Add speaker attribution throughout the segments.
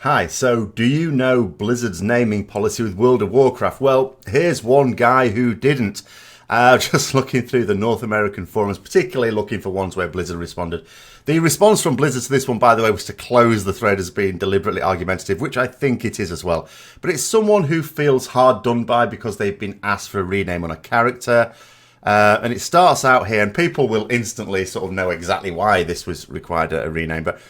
Speaker 1: Hi, so do you know Blizzard's naming policy with World of Warcraft? Well, here's one guy who didn't. Just looking through the North American forums, particularly looking for ones where Blizzard responded. The response from Blizzard to this one, by the way, was to close the thread as being deliberately argumentative, which I think it is as well. But it's someone who feels hard done by because they've been asked for a rename on a character. And it starts out here, and people will instantly sort of know exactly why this was required a rename. But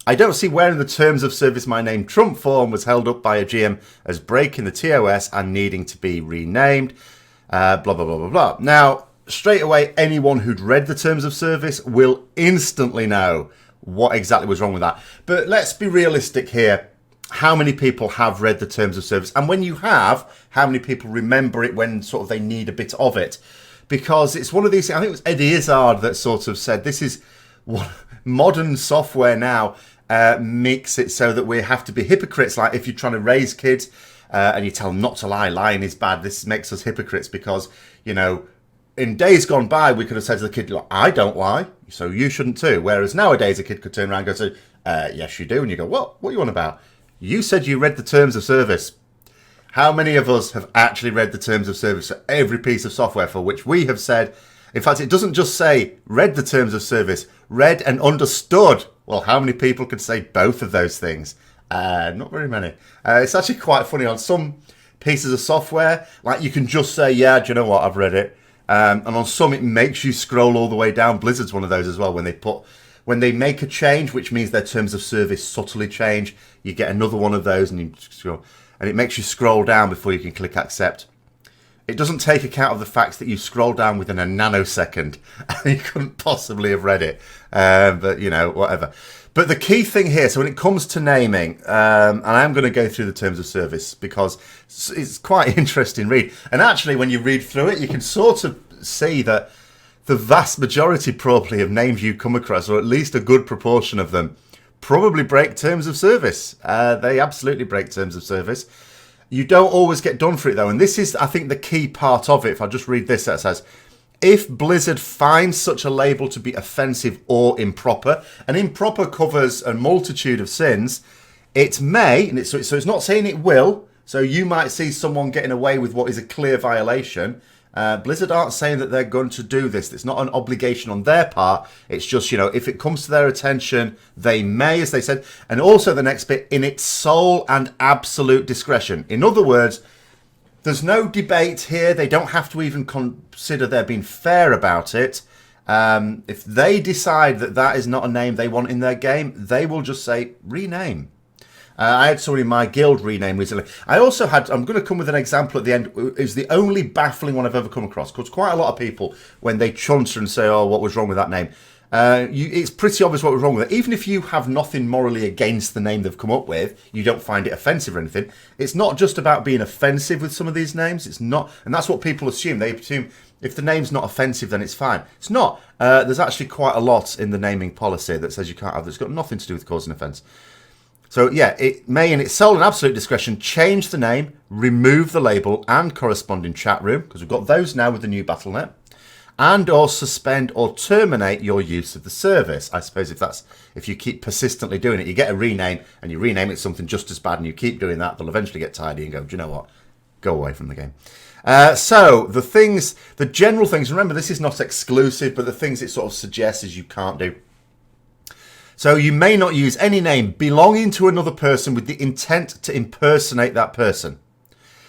Speaker 1: I don't see where in the terms of service my name Trump form was held up by a GM as breaking the TOS and needing to be renamed. Blah, blah, blah, blah, blah. Now, straight away, anyone who'd read the terms of service will instantly know what exactly was wrong with that. But let's be realistic here. How many people have read the terms of service? And when you have, how many people remember it when sort of they need a bit of it? Because it's one of these, I think it was Eddie Izzard that sort of said, this is what modern software now makes it so that we have to be hypocrites. Like if you're trying to raise kids and you tell them not to lie, lying is bad. This makes us hypocrites because, you know, in days gone by, we could have said to the kid, look, I don't lie, so you shouldn't too. Whereas nowadays, a kid could turn around and go, yes, you do. And you go, what are you on about? You said you read the terms of service. How many of us have actually read the terms of service for every piece of software for which we have said, in fact, it doesn't just say read the terms of service, read and understood. Well, how many people could say both of those things? Not very many. It's actually quite funny on some pieces of software, like you can just say, yeah, do you know what, I've read it. And on some, it makes you scroll all the way down. Blizzard's one of those as well. When they make a change, which means their terms of service subtly change, you get another one of those, and it makes you scroll down before you can click accept. It doesn't take account of the fact that you scroll down within a nanosecond and you couldn't possibly have read it. But, you know, whatever. But the key thing here, so when it comes to naming, and I am going to go through the terms of service because it's quite an interesting read. And actually, when you read through it, you can sort of see that the vast majority probably of names you come across, or at least a good proportion of them, probably break terms of service. They absolutely break terms of service. You don't always get done for it, though. And this is, I think, the key part of it. If I just read this, that says, if Blizzard finds such a label to be offensive or improper, and improper covers a multitude of sins, it may, and so it's not saying it will, so you might see someone getting away with what is a clear violation. Blizzard aren't saying that they're going to do this. It's not an obligation on their part. It's just, you know, if it comes to their attention, they may, as they said. And also the next bit, in its sole and absolute discretion. In other words, there's no debate here. They don't have to even consider they're being fair about it. If they decide that that is not a name they want in their game, they will just say, rename. I had someone in my guild rename recently. I also had, I'm going to come with an example at the end. It's the only baffling one I've ever come across. Because quite a lot of people, when they chunter and say, oh, what was wrong with that name? It's pretty obvious what was wrong with it. Even if you have nothing morally against the name they've come up with, you don't find it offensive or anything. It's not just about being offensive with some of these names. It's not, and that's what people assume. They assume if the name's not offensive, then it's fine. It's not. There's actually quite a lot in the naming policy that says you can't have. It's got nothing to do with causing offence. So yeah, it may, in its sole and absolute discretion, change the name, remove the label and corresponding chat room, because we've got those now with the new Battle.net, and or suspend or terminate your use of the service. I suppose if you keep persistently doing it, you get a rename and you rename it something just as bad and you keep doing that, they'll eventually get tired and go, do you know what? Go away from the game. So the general things, remember this is not exclusive, but the things it sort of suggests is you can't do. So you may not use any name belonging to another person with the intent to impersonate that person.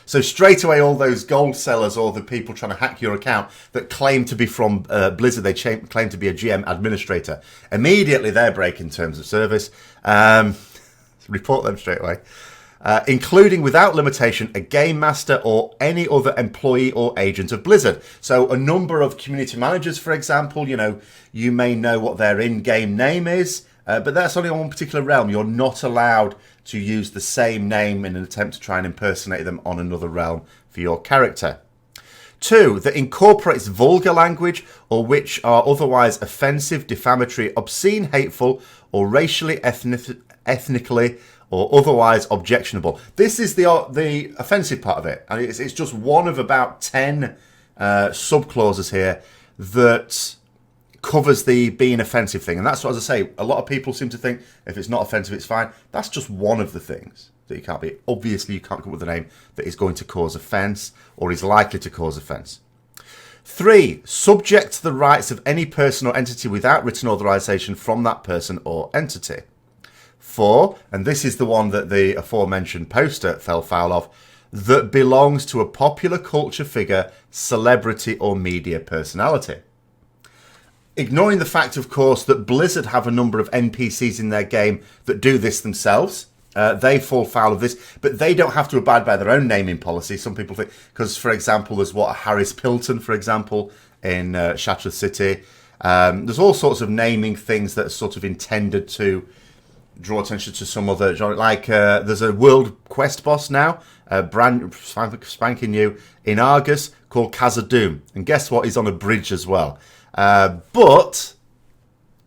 Speaker 1: So straight away, all those gold sellers or the people trying to hack your account that claim to be from Blizzard, they claim to be a GM administrator. Immediately, they're breaking terms of service. Report them straight away. Including without limitation a game master or any other employee or agent of Blizzard. So a number of community managers, for example, you may know what their in-game name is. But that's only on one particular realm. You're not allowed to use the same name in an attempt to try and impersonate them on another realm for your character. 2, that incorporates vulgar language or which are otherwise offensive, defamatory, obscene, hateful, or racially, ethnically, or otherwise objectionable. This is the offensive part of it. And it's just one of about 10 sub-clauses here that covers the being offensive thing. And that's what, as I say, a lot of people seem to think if it's not offensive, it's fine. That's just one of the things that you can't be. Obviously, you can't come up with a name that is going to cause offence or is likely to cause offence. 3, subject to the rights of any person or entity without written authorisation from that person or entity. 4, and this is the one that the aforementioned poster fell foul of, that belongs to a popular culture figure, celebrity or media personality. Ignoring the fact, of course, that Blizzard have a number of NPCs in their game that do this themselves. They fall foul of this, but they don't have to abide by their own naming policy. Some people think, because, for example, there's Harris Pilton, for example, in Shattered City. There's all sorts of naming things that are sort of intended to draw attention to some other genre. Like, there's a world quest boss now, brand spanking new, in Argus, called Khazad-dûm. And guess what? He's on a bridge as well. But,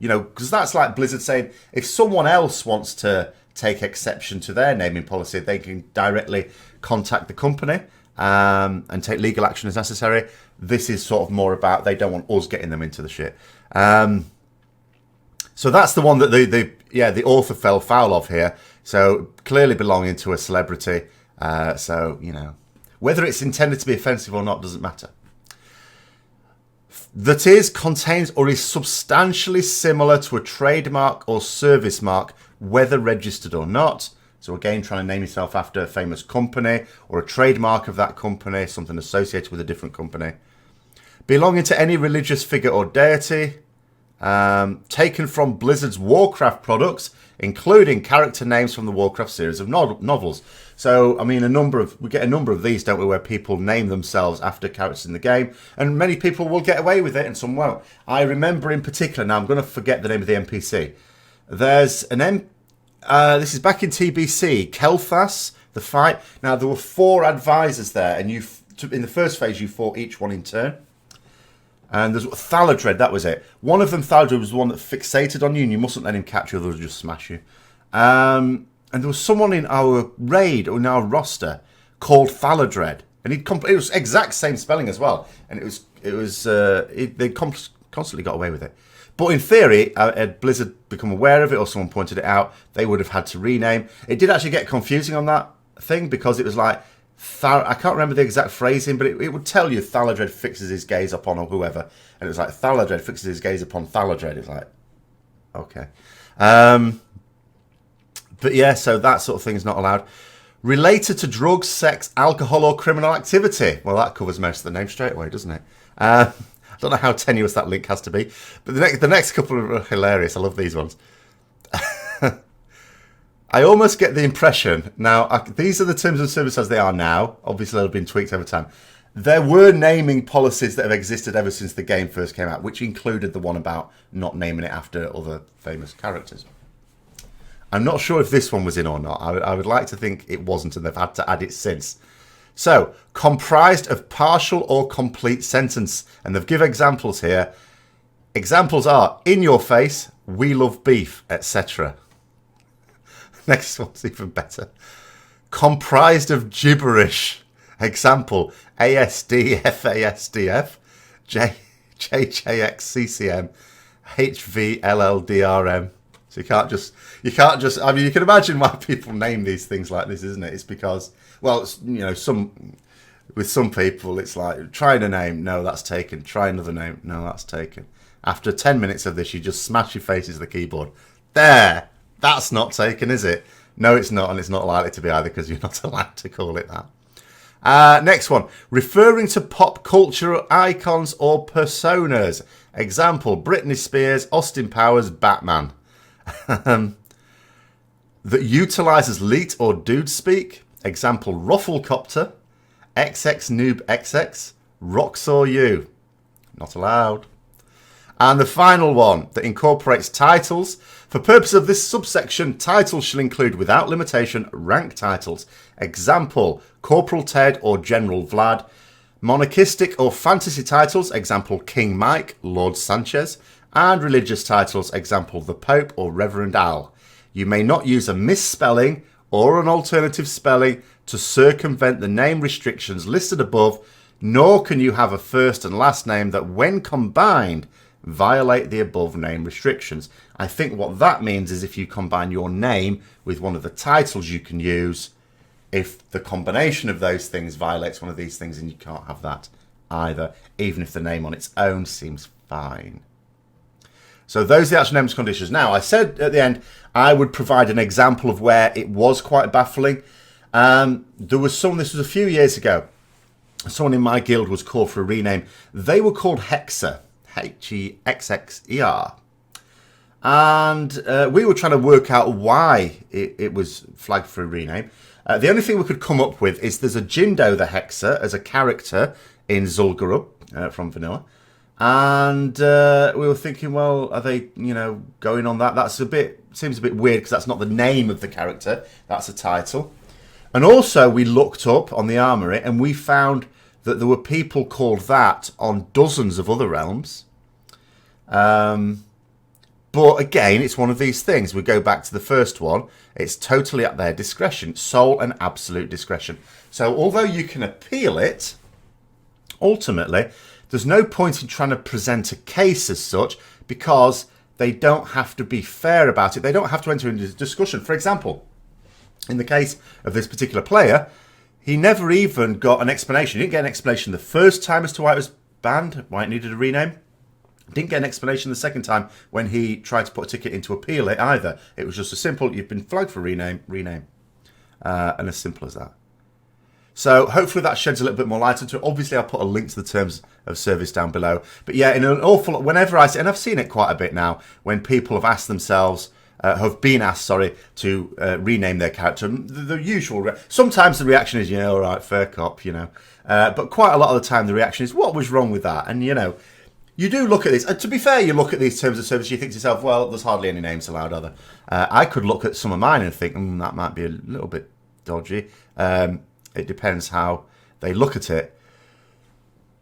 Speaker 1: you know, because that's like Blizzard saying, if someone else wants to take exception to their naming policy, they can directly contact the company and take legal action as necessary. This is sort of more about they don't want us getting them into the shit. So that's the one that the author fell foul of here. So clearly belonging to a celebrity. So, you know, whether it's intended to be offensive or not doesn't matter. That is, contains, or is substantially similar to a trademark or service mark, whether registered or not. So again, trying to name yourself after a famous company or a trademark of that company, something associated with a different company. Belonging to any religious figure or deity. Taken from Blizzard's Warcraft products, including character names from the Warcraft series of novels. So, I mean, we get a number of these, don't we, where people name themselves after characters in the game, and many people will get away with it and some won't. I remember in particular, now I'm going to forget the name of the NPC. There's this is back in TBC, Kel'Thas, the fight. Now, there were 4 advisors there, and in the first phase, you fought each one in turn. And there's Thaladred, that was it. One of them, Thaladred, was the one that fixated on you, and you mustn't let him catch you, otherwise he'll just smash you. And there was someone in our raid, or in our roster, called Thaladred. And it was exact same spelling as well. And they constantly got away with it. But in theory, had Blizzard become aware of it, or someone pointed it out, they would have had to rename. It did actually get confusing on that thing, because it was like, I can't remember the exact phrasing, but it would tell you Thaladred fixes his gaze upon or whoever. And it was like, Thaladred fixes his gaze upon Thaladred. It's like, okay. But yeah, so that sort of thing is not allowed. Related to drugs, sex, alcohol, or criminal activity. Well, that covers most of the name straight away, doesn't it? I don't know how tenuous that link has to be. But the next couple are hilarious. I love these ones. I almost get the impression, now, these are the terms of service as they are now. Obviously, they've been tweaked over time. There were naming policies that have existed ever since the game first came out, which included the one about not naming it after other famous characters. I'm not sure if this one was in or not. I would like to think it wasn't, and they've had to add it since. So, comprised of partial or complete sentence. And they've given examples here. Examples are, in your face, we love beef, etc. Next one's even better. Comprised of gibberish. Example, ASD, FASDF, JJXCCM, HVLLDRM. So you can't just, I mean, you can imagine why people name these things like this, isn't it? It's because, well, it's, you know, with some people, it's like, try a name, no, that's taken. Try another name, no, that's taken. After 10 minutes of this, you just smash your faces to the keyboard. There! That's not taken, is it? No, it's not, and it's not likely to be either, because you're not allowed to call it that. Next one. Referring to pop culture icons or personas. Example, Britney Spears, Austin Powers, Batman. That utilises leet or dude speak. Example, Rufflecopter, XX Noob XX, Roxor U. Not allowed. And the final one that incorporates titles. For purpose of this subsection, titles shall include, without limitation, rank titles. Example, Corporal Ted or General Vlad. Monarchistic or fantasy titles. Example, King Mike, Lord Sanchez. And religious titles. Example, the Pope or Reverend Al. You may not use a misspelling or an alternative spelling to circumvent the name restrictions listed above, nor can you have a first and last name that, when combined, violate the above name restrictions. I think what that means is if you combine your name with one of the titles you can use, if the combination of those things violates one of these things, and you can't have that either, even if the name on its own seems fine. So those are the actual names and conditions. Now, I said at the end I would provide an example of where it was quite baffling. There was someone, this was a few years ago, someone in my guild was called for a rename. They were called Hexer, Hexxer. And we were trying to work out why it was flagged for a rename. The only thing we could come up with is there's a Jindo the Hexer as a character in Zul'Gurub from Vanilla. And we were thinking, well, are they, going on that? Seems a bit weird because that's not the name of the character. That's a title. And also we looked up on the Armory and we found that there were people called that on dozens of other realms. But again, it's one of these things. We go back to the first one. It's totally at their discretion, sole and absolute discretion. So although you can appeal it, ultimately, there's no point in trying to present a case as such because they don't have to be fair about it. They don't have to enter into a discussion. For example, in the case of this particular player, he never even got an explanation. He didn't get an explanation the first time as to why it was banned, why it needed a rename. Didn't get an explanation the second time when he tried to put a ticket in to appeal it either. It was just a simple, you've been flagged for rename. And as simple as that. So hopefully that sheds a little bit more light into it. Obviously, I'll put a link to the terms of service down below. But yeah, in an awful lot, whenever I see, and I've seen it quite a bit now, when people have asked themselves, to rename their character, the usual, sometimes the reaction is, all right, fair cop, but quite a lot of the time the reaction is, what was wrong with that? And, you do look at this. To be fair, you look at these terms of service, you think to yourself, well, there's hardly any names allowed, are there? I could look at some of mine and think, that might be a little bit dodgy. It depends how they look at it.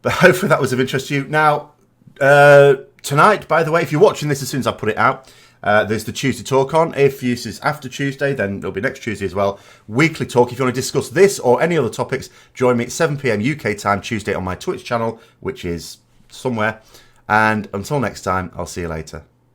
Speaker 1: But hopefully that was of interest to you. Now, tonight, by the way, if you're watching this as soon as I put it out, there's the Tuesday talk on. If this is after Tuesday, then it'll be next Tuesday as well. Weekly talk. If you want to discuss this or any other topics, join me at 7 p.m. UK time Tuesday on my Twitch channel, which is somewhere. And until next time, I'll see you later.